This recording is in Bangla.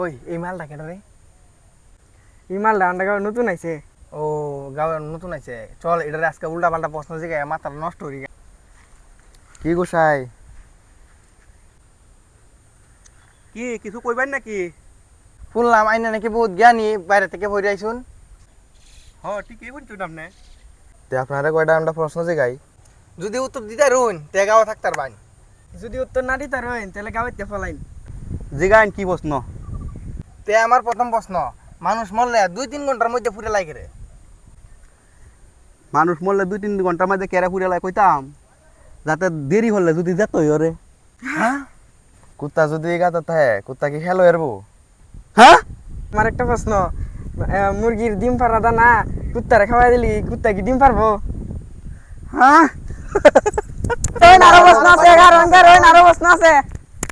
ওই এই মালটা কেন রে? এই মালটা আন্ডা গাঁও নতুন আইছে। ও গাঁও নতুন আছে, চল এটারে আজকে উল্টা পাল্টা প্রশ্ন জিগায় মাথাটা নষ্ট হয়ে গেছে। কি গোসাই? কি কিছু কইবেন নাকি? শুনলাম আইনা নাকি বহুত জ্ঞানী, বাইরে থেকে পড়ে আইসুন। হ ঠিকই বলছো আপনি। তে আপনারা কয়টা আমরা প্রশ্ন জিগাই? যদি উত্তর দিতে রুন তে গাঁও থাকতার বাইন। যদি উত্তর না দিতে রইন তাহলে গাঁওতে ফলাইন। জিগাইন কি প্রশ্ন? তে আমার প্রথম প্রশ্ন, মানুষ মরলে 2-3 ঘন্টার মধ্যে ফুটে লাগে রে? মানুষ মরলে 2-3 ঘন্টার মধ্যে কেরা পুরে লাই কইতাম, যাতে দেরি হলে যদি যেত ওরে। হ্যাঁ কুত্তা যদি গাতা থাকে কুত্তা কি খেলো এরবো? হ্যাঁ আমার একটা প্রশ্ন, মুরগির ডিম পাড়া দানা কুত্তারে খাওয়াই দিলি কুত্তা কি ডিম পারবো? হ্যাঁ আরো প্রশ্ন আছে, আরো প্রশ্ন আছে।